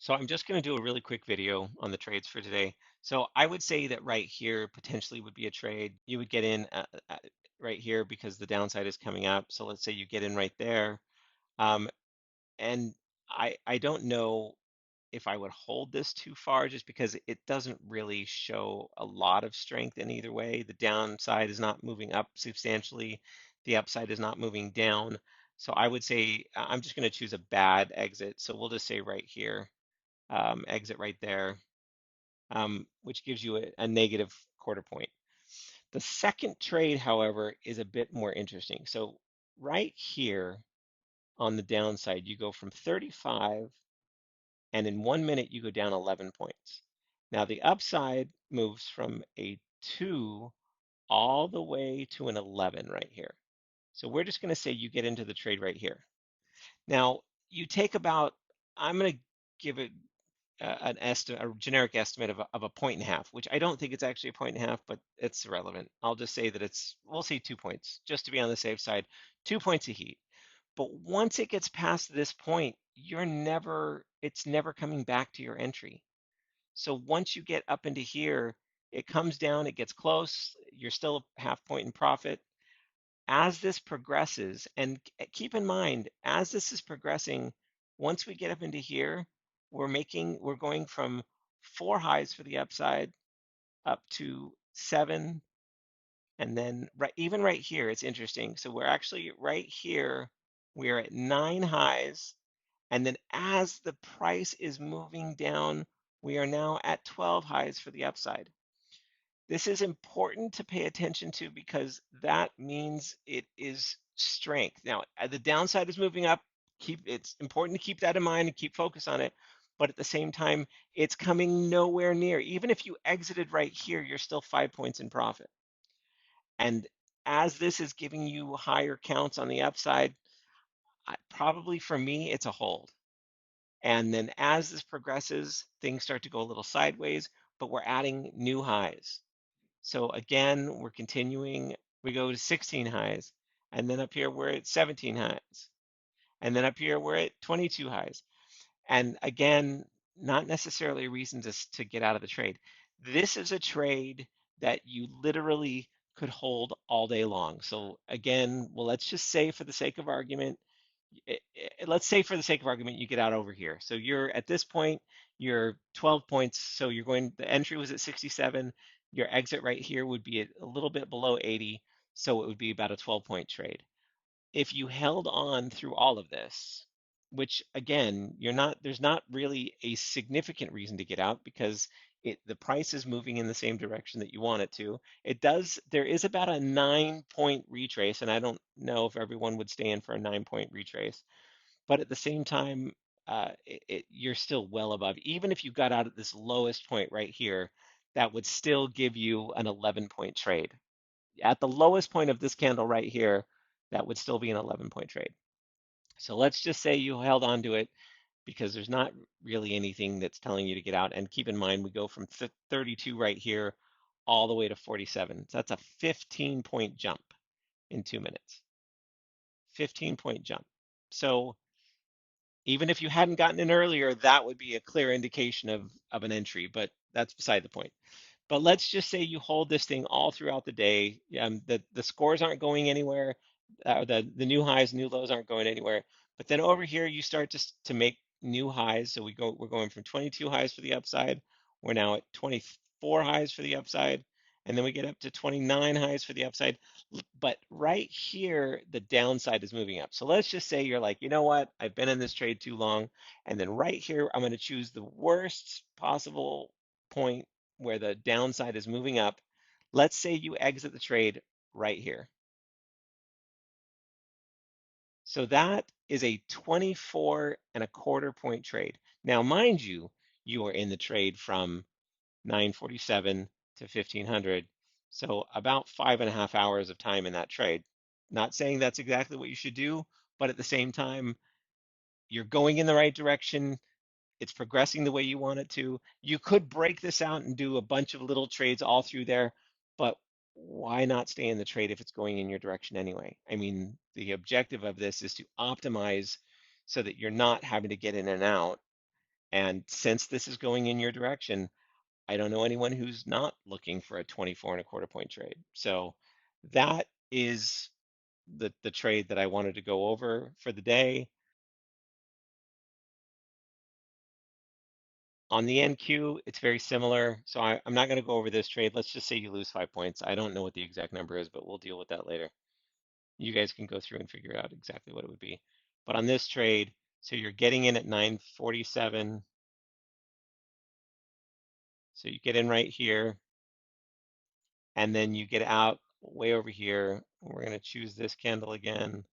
So I'm just going to do a really quick video on the trades for today. So I would say that right here potentially would be a trade. You would get in right here because the downside is coming up. So let's say you get in right there. Um, and I don't know if I would hold this too far just because it doesn't really show a lot of strength in either way. The downside is not moving up substantially. The upside is not moving down. So I would say I'm just going to choose a bad exit. So we'll just say right here exit right there, which gives you a negative quarter point. The second trade, however, is a bit more interesting. So right here on the downside, you go from 35, and in 1 minute, you go down 11 points. Now the upside moves from a 2 all the way to an 11 right here. So we're just going to say you get into the trade right here. Now you take about, I'm going to give it an estimate, a generic estimate of a point and a half, which I don't think it's actually a point and a half, but it's irrelevant. I'll just say that we'll say 2 points, just to be on the safe side, 2 points of heat. But once it gets past this point, it's never coming back to your entry. So once you get up into here, it comes down, it gets close, you're still a half point in profit. As this progresses, and keep in mind, as this is progressing, once we get up into here, we're going from 4 highs for the upside up to 7, and then even right here, it's interesting. So we're actually right here, we're at 9 highs, and then as the price is moving down, we are now at 12 highs for the upside. This is important to pay attention to because that means it is strength. Now, the downside is moving up. It's important to keep that in mind and keep focus on it. But at the same time, it's coming nowhere near. Even if you exited right here, you're still 5 points in profit. And as this is giving you higher counts on the upside, probably for me, it's a hold. And then as this progresses, things start to go a little sideways, but we're adding new highs. So again, we're continuing. We go to 16 highs, and then up here we're at 17 highs, and then up here we're at 22 highs. And again, not necessarily a reason to get out of the trade. This is a trade that you literally could hold all day long. So again, well, let's just say for the sake of argument, let's say for the sake of argument, you get out over here. So you're at this point, you're 12 points. So the entry was at 67. Your exit right here would be a little bit below 80. So it would be about a 12-point trade. If you held on through all of this, which again, there's not really a significant reason to get out because the price is moving in the same direction that you want it to. There is about a 9-point retrace, and I don't know if everyone would stay in for a 9-point retrace, but at the same time, you're still well above. Even if you got out at this lowest point right here, that would still give you an 11-point trade. At the lowest point of this candle right here, that would still be an 11-point trade. So let's just say you held on to it because there's not really anything that's telling you to get out. And keep in mind, we go from 32 right here all the way to 47. So that's a 15-point jump in 2 minutes. 15-point jump. So even if you hadn't gotten in earlier, that would be a clear indication of an entry, but that's beside the point. But let's just say you hold this thing all throughout the day. The scores aren't going anywhere. The new highs, new lows aren't going anywhere. But then over here, you start to make new highs. So we're going from 22 highs for the upside. We're now at 24 highs for the upside. And then we get up to 29 highs for the upside. But right here, the downside is moving up. So let's just say you're like, you know what? I've been in this trade too long. And then right here, I'm going to choose the worst possible point where the downside is moving up. Let's say you exit the trade right here. So that is a 24.25-point trade. Now, mind you, you are in the trade from 9:47 to 1500. So about 5.5 hours of time in that trade. Not saying that's exactly what you should do, but at the same time, you're going in the right direction. It's progressing the way you want it to. You could break this out and do a bunch of little trades all through there, but why not stay in the trade if it's going in your direction anyway? I mean, the objective of this is to optimize so that you're not having to get in and out And since this is going in your direction, I don't know anyone who's not looking for a 24 and a quarter point trade. So that is the trade that I wanted to go over for the day. On the NQ, it's very similar. So I'm not going to go over this trade. Let's just say you lose 5 points. I don't know what the exact number is, but we'll deal with that later. You guys can go through and figure out exactly what it would be. But on this trade, so you're getting in at 947. So you get in right here, and then you get out way over here. We're going to choose this candle again.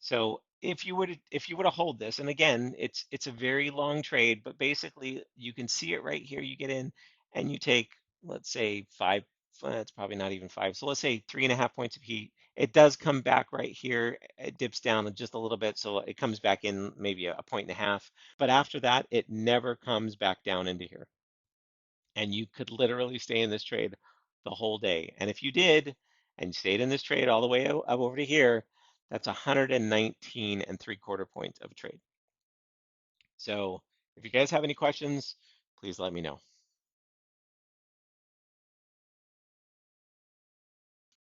So if you were to hold this, and again, it's a very long trade, but basically you can see it right here. You get in and you take, let's say five, it's probably not even five. So let's say 3.5 points of heat. It does come back right here. It dips down just a little bit, so it comes back in maybe a point and a half. But after that, it never comes back down into here. And you could literally stay in this trade the whole day. And if you did, and you stayed in this trade all the way up over to here, that's 119 and 3/4 points of a trade. So if you guys have any questions, please let me know.